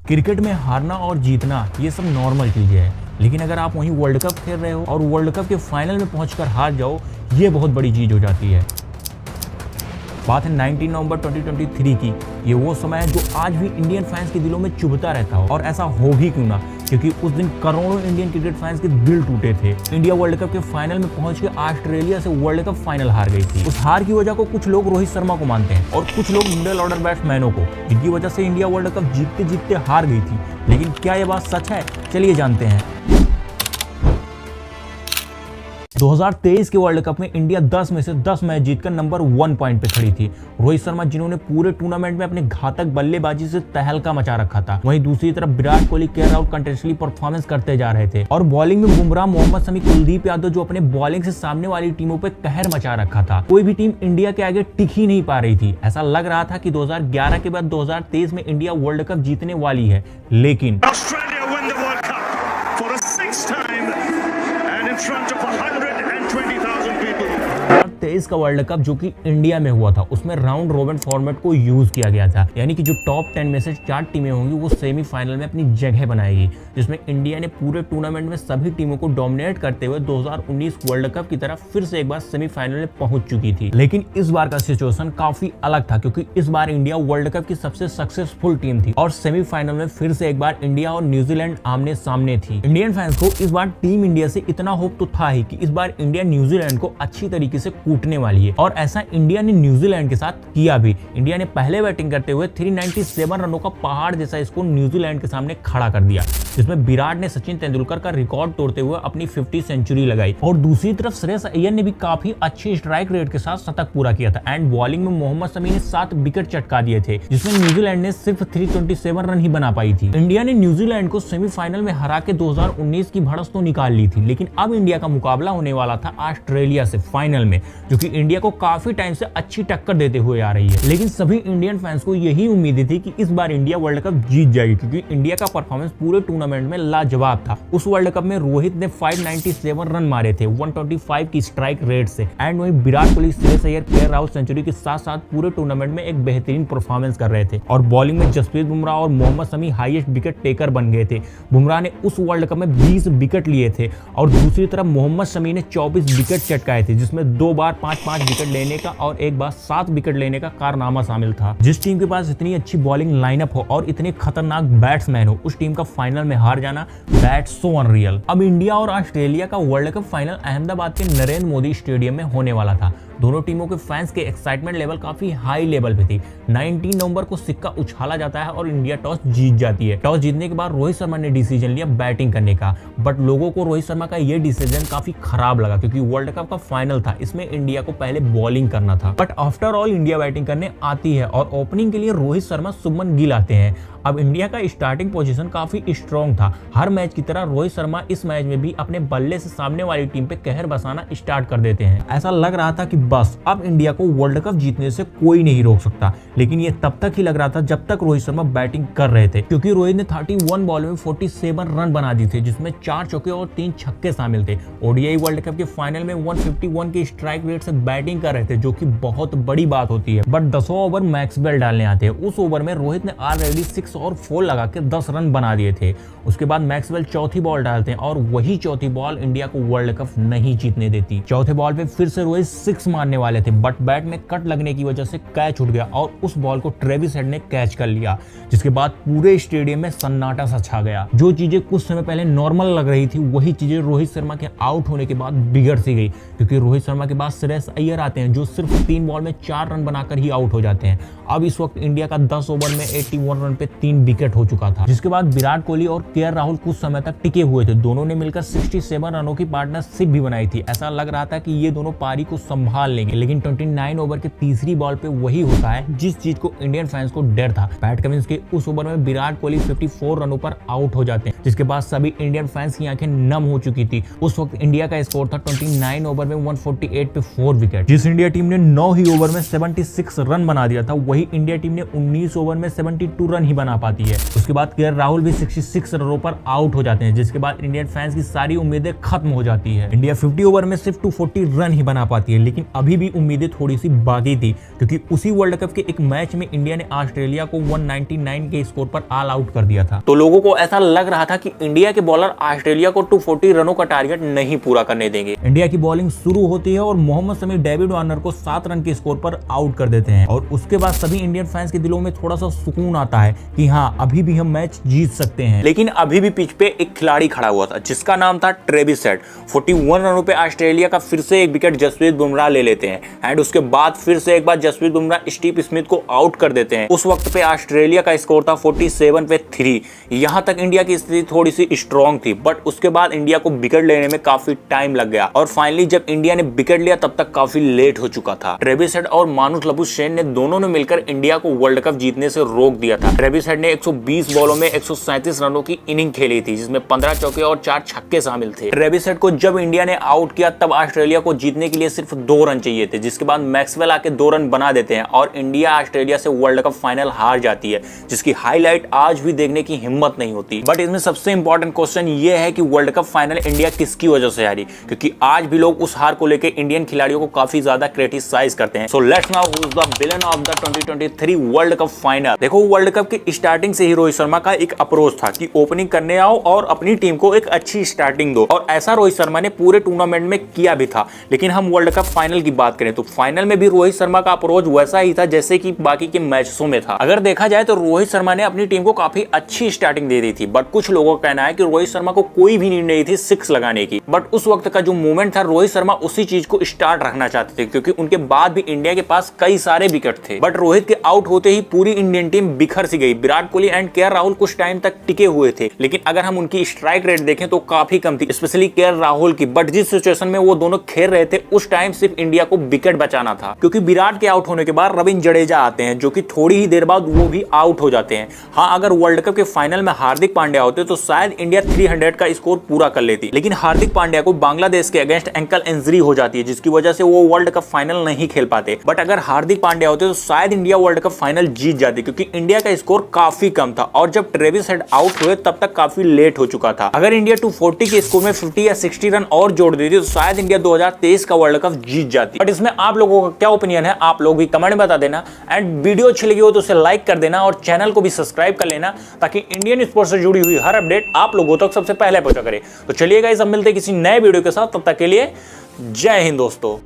Cricket में हारना और जीतना ये सब नॉर्मल चीजें हैं, लेकिन अगर आप वहीं वर्ल्ड कप खेल रहे हो और वर्ल्ड कप के फाइनल में पहुंचकर हार जाओ, ये बहुत बड़ी चीज हो जाती है। बात है 19 नवंबर 2023 की। ये वो समय है जो आज भी इंडियन फैंस के दिलों में चुभता रहता हो, और ऐसा हो भी क्यों ना, क्योंकि उस दिन करोड़ों इंडियन क्रिकेट फैंस के दिल टूटे थे। इंडिया वर्ल्ड कप के फाइनल में पहुंच के ऑस्ट्रेलिया से वर्ल्ड कप फाइनल हार गई थी। उस हार की वजह को कुछ लोग रोहित शर्मा को मानते हैं और कुछ लोग मिडिल ऑर्डर बैट्समैनों को, जिनकी वजह से इंडिया वर्ल्ड कप जीतते जीतते हार गई थी। लेकिन क्या ये बात सच है? चलिए जानते हैं। 2023 के वर्ल्ड कप में इंडिया 10 में से 10 मैच जीतकर नंबर 1 पॉइंट पे खड़ी थी। रोहित शर्मा जिन्होंने पूरे टूर्नामेंट में अपने घातक बल्लेबाजी से तहलका मचा रखा था, वहीं दूसरी तरफ Virat Kohli, KL Rahul continuously performance करते जा रहे थे, और बॉलिंग में बुमराह, मोहम्मद शमी, कुलदीप यादव जो अपने बॉलिंग से सामने वाली टीमों पे कहर मचा रखा था। कोई भी टीम इंडिया के आगे टिक ही नहीं पा रही थी। ऐसा लग रहा था कि 2011 के बाद 2023 में इंडिया वर्ल्ड कप जीतने वाली है, लेकिन 2023 का वर्ल्ड कप जो कि इंडिया में हुआ था, उसमें राउंड रोबिन फॉर्मेट को यूज किया गया था, यानी कि जो टॉप 10 में से 4 टीमें होंगी वो सेमीफाइनल में अपनी जगह बनाएगी, जिसमें इंडिया ने पूरे टूर्नामेंट में सभी टीमों को डोमिनेट करते हुए 2019 वर्ल्ड कप की तरफ फिर से एक बार सेमीफाइनल में पहुंच चुकी थी। लेकिन इस बार का सिचुएशन काफी अलग था, क्योंकि इस बार इंडिया वर्ल्ड कप की सबसे सक्सेसफुल टीम थी और सेमीफाइनल में फिर से एक बार इंडिया और न्यूजीलैंड आमने सामने थी। इंडियन फैंस को इस बार टीम इंडिया से इतना होप तो था ही कि इस बार इंडिया न्यूजीलैंड को अच्छी तरीके से कूटने वाली है, और ऐसा इंडिया ने न्यूजीलैंड के साथ किया भी। इंडिया ने पहले बैटिंग करते हुए 397 रनों का पहाड़ जैसा स्कोर न्यूजीलैंड के सामने खड़ा कर दिया, जिसमें विराट ने सचिन तेंदुलकर का रिकॉर्ड तोड़ते हुए अपनी 50 सेंचुरी लगाई, और दूसरी तरफ श्रेयस अय्यर ने भी काफी अच्छी स्ट्राइक रेट के साथ शतक पूरा किया था। एंड बॉलिंग में मोहम्मद शमी ने 7 विकेट चटका दिए थे, जिसमें न्यूजीलैंड ने सिर्फ 327 रन ही बना पाई थी। इंडिया ने न्यूजीलैंड को सेमीफाइनल में हरा के 2019 की भड़स तो निकाल ली थी, लेकिन अब इंडिया का मुकाबला होने वाला था ऑस्ट्रेलिया से फाइनल में, जो कि इंडिया को काफी टाइम से अच्छी टक्कर देते हुए आ रही है। लेकिन सभी इंडियन फैंस को यही उम्मीद थी कि इस बार इंडिया वर्ल्ड कप जीत जाएगी, क्योंकि इंडिया का परफॉर्मेंस पूरे टूर्नामेंट में लाजवाब था। उस वर्ल्ड कप में रोहित ने 597 रन मारे थे 125 की स्ट्राइक रेट से, एंड वहीं विराट कोहली, श्रेयस अय्यर, केएल राहुल सेंचुरी के साथ साथ पूरे टूर्नामेंट में एक बेहतरीन परफॉर्मेंस कर रहे थे, और बॉलिंग में जसप्रीत बुमराह और Mohammed Shami highest wicket taker बन गए थे। बुमराह ने उस वर्ल्ड कप में 20 विकेट लिए थे, और दूसरी तरफ मोहम्मद शमी ने 24 विकेट चटकाए थे, जिसमें 2 बार 5-5 विकेट लेने का और 1 बार 7 विकेट लेने का कारनामा शामिल था। जिस टीम के पास इतनी अच्छी बॉलिंग लाइनअप हो और इतने खतरनाक बैट्समैन हो, उस टीम का फाइनल में हार जाना, दैट्स सो अनरियल। अब इंडिया और ऑस्ट्रेलिया का वर्ल्ड कप फाइनल अहमदाबाद के नरेंद्र मोदी स्टेडियम में होने वाला था। दोनों टीमों के फैंस के एक्साइटमेंट लेवल काफी हाई लेवल पे थी। 19 नवंबर को सिक्का उछाला जाता है और इंडिया टॉस जीत जाती है। टॉस जीतने के बाद रोहित शर्मा ने डिसीजन लिया बैटिंग करने का, बट लोगों को रोहित शर्मा का ये डिसीजन काफी खराब लगा, क्योंकि वर्ल्ड कप का फाइनल था, इसमें इंडिया को पहले बॉलिंग करना था। But after all India batting करने आती है और ओपनिंग के लिए रोहित शर्मा, शुभमन गिल आते हैं। अब इंडिया का स्टार्टिंग पोजीशन काफी स्ट्रॉन्ग था। हर मैच की तरह रोहित शर्मा इस मैच में भी अपने बल्ले से सामने वाली टीम पे कहर बसाना स्टार्ट कर देते हैं। ऐसा लग रहा था कि बस अब इंडिया को वर्ल्ड कप जीतने से कोई नहीं रोक सकता, लेकिन ये तब तक ही लग रहा था जब तक रोहित शर्मा बैटिंग कर रहे थे, क्योंकि रोहित ने 31 बॉल में 47 रन बना दिए थे, जिसमें 4 चौके और 3 छक्के शामिल थे। ओडीआई वर्ल्ड कप के फाइनल में 151 की स्ट्राइक रेट से बैटिंग कर रहे थे, जो कि बहुत बड़ी बात होती है। बट 10वां ओवर मैक्सवेल डालने आते हैं। उस ओवर में रोहित ने ऑलरेडी 6 और 4 लगा के 10 रन बना दिए थे। उसके बाद मैक्सवेल चौथी बॉल डालते हैं, और वही चौथी बॉल इंडिया को वर्ल्ड कप नहीं जीतने देती। चौथे बॉल पे फिर से रोहित 6 मारने वाले थे, बट बैट में कट लगने की वजह से कैच उठ गया, और उस बॉल को ट्रेविस हेड ने कैच कर लिया, जिसके बाद पूरे स्टेडियम में सन्नाटा सा छा गया। जो चीजें कुछ समय पहले नॉर्मल लग रही थी, वही चीजें रोहित शर्मा के आउट होने के बाद बिगड़ सी गई, क्योंकि रोहित शर्मा के बाद श्रेयस अय्यर आते हैं, जो सिर्फ 3 बॉल में 4 रन बनाकर ही आउट हो जाते हैं। अब इस वक्त इंडिया का 10 ओवर में 81 रन पे 3 विकेट हो चुका था, जिसके बाद विराट कोहली और केएल राहुल कुछ समय तक टिके हुए थे। दोनों ने मिलकर 67 रनों की पार्टनरशिप भी बनाई थी। ऐसा लग रहा था कि ये दोनों पारी को संभाल लेंगे, लेकिन 29 ओवर के तीसरी बॉल पे वही होता है जिस चीज को इंडियन फैंस को डर था। पैट कमिंस के उस ओवर में विराट कोहली 54 रनों पर आउट हो जाते हैं, जिसके बाद सभी इंडियन फैंस की आंखें नम हो चुकी थी। उस वक्त इंडिया का स्कोर था 29 ओवर में 148 पे 4 विकेट। जिस इंडिया टीम ने 9 ही ओवर में 76 रन बना दिया था, वही इंडिया टीम ने 19 ओवर में 72 रन ही बना पाती है। उसके बाद केएल राहुल भी 66 रनों पर आउट हो जाते हैं, जिसके बाद इंडियन फैंस की सारी उम्मीदें खत्म हो जाती है। इंडिया 50 ओवर में सिर्फ 240 रन ही बना पाती है, लेकिन अभी भी उम्मीदें थोड़ी सी बाकी थी, क्योंकि उसी वर्ल्ड कप के एक मैच में इंडिया ने ऑस्ट्रेलिया को 199 के स्कोर पर ऑल आउट कर दिया था। तो लोगों को ऐसा लग रहा था कि इंडिया के बॉलर ऑस्ट्रेलिया को 240 रनों का टारगेट नहीं पूरा करने देंगे। इंडिया की बॉलिंग शुरू होती है और मोहम्मद शमी डेविड वार्नर को 7 रन के स्कोर पर आउट कर देते हैं, और उसके बाद सभी इंडियन फैंस के दिलों में थोड़ा सा सुकून आता है कि हाँ, अभी भी हम मैच जीत सकते हैं। लेकिन अभी भी पिच पे एक खिलाड़ी खड़ा हुआ था जिसका नाम था ट्रेविस हेड। 41 रनों पे ऑस्ट्रेलिया का फिर से एक विकेट जसप्रीत बुमराह ले लेते हैं, एंड उसके बाद फिर से एक बार जसप्रीत बुमराह स्टीव स्मिथ को आउट कर देते हैं। उस वक्त पे ऑस्ट्रेलिया का स्कोर था 47 पे 3। यहां तक इंडिया की स्थिति थोड़ी सी स्ट्रॉन्ग थी, बट उसके बाद इंडिया को विकेट लेने में काफी टाइम लग गया, और फाइनली जब इंडिया ने विकेट लिया तब तक काफी लेट हो चुका था। ट्रेविस हेड और मानुष लबुशेन ने दोनों ने मिलकर इंडिया को वर्ल्ड कप जीतने से रोक दिया था। ट्रेविस हेड ने 120 बॉलों में 137 रनों की इनिंग खेली थी, जिसमें 15 चौके और 4 छक्के शामिल थे। ट्रेविस हेड को जब इंडिया ने आउट किया तब ऑस्ट्रेलिया को जीतने के लिए सिर्फ 2 रन चाहिए थे, जिसके बाद मैक्सवेल आके 2 रन बना देते हैं और इंडिया ऑस्ट्रेलिया से वर्ल्ड कप फाइनल हार जाती है, जिसकी हाईलाइट आज भी देखने की हिम्मत नहीं होती। बट इसमें सबसे इंपॉर्टेंट क्वेश्चन ये है कि वर्ल्ड कप फाइनल इंडिया किसकी वजह से हारी, क्योंकि आज भी लोग उस हार को लेकर इंडियन खिलाड़ियों को काफी ज्यादा क्रिटिसाइज करते हैं। So let's now who is the villain of the 2023 world cup final. देखो, वर्ल्ड कप की स्टार्टिंग से ही रोहित शर्मा का एक अप्रोच था कि ओपनिंग करने आओ और अपनी टीम को एक अच्छी स्टार्टिंग दो, और ऐसा रोहित शर्मा ने पूरे टूर्नामेंट में किया भी था। लेकिन हम वर्ल्ड कप फाइनल की बात करें तो फाइनल में भी रोहित शर्मा का अप्रोच वैसा ही था जैसे कि बाकी के मैचों में था। अगर देखा जाए तो रोहित शर्मा ने अपनी टीम को काफी अच्छी स्टार्टिंग दे दी थी, बट कुछ लोगों का कहना है कि रोहित शर्मा को कोई भी नीड नहीं थी 6 लगाने की। बट उस वक्त का जो मूवमेंट था, रोहित शर्मा उसी चीज को स्टार्ट रखना चाहते थे, क्योंकि उनके बाद भी इंडिया के पास कई सारे विकेट थे। बट रोहित के आउट होते ही पूरी इंडियन टीम बिखर सी गई। विराट कोहली एंड के राहुल कुछ टाइम तक टिके हुए थे, लेकिन अगर हम उनकी स्ट्राइक रेट देखें तो काफी कम थी, स्पेशली के राहुल की। बट जिस सिचुएशन में वो दोनों खेल रहे थे उस टाइम सिर्फ इंडिया को विकेट बचाना था, क्योंकि विराट के आउट होने के बाद रविंद्र जडेजा आते हैं, जो कि थोड़ी ही देर बाद वो भी आउट हो जाते हैं। हाँ, अगर वर्ल्ड कप के फाइनल में हार्दिक पांड्या होते तो शायद इंडिया 300 का स्कोर पूरा कर लेती, लेकिन हार्दिक पांड्या को बांग्लादेश के अगेंस्ट एंकल इंजरी हो जाती है, जिसकी वजह से वो वर्ल्ड कप फाइनल नहीं खेल पाते। बट अगर हार्दिक पांड्या होते तो शायद इंडिया वर्ल्ड कप फाइनल जीत जाती, क्योंकि इंडिया का स्कोर काफी कम था, और जब ट्रेविस हेड आउट हुए तब तक काफी लेट हो चुका था। अगर इंडिया 240 के स्कोर में 50 या 60 रन और जोड़ देती तो शायद इंडिया 2023 का वर्ल्ड कप जीत जाती। बट इसमें आप लोगों का क्या ओपिनियन है, आप लोग भी कमेंट में बता देना। एंड वीडियो अच्छी लगी हो तो उसे लाइक कर देना और चैनल को भी सब्सक्राइब कर लेना, ताकि इंडियन स्पोर्ट्स से जुड़ी हुई हर अपडेट आप लोगों तक सबसे पहले पहुंचा करे। तो चलिए गाइस, अब मिलते हैं किसी नए वीडियो के साथ, तब तक के लिए जय हिंद दोस्तों।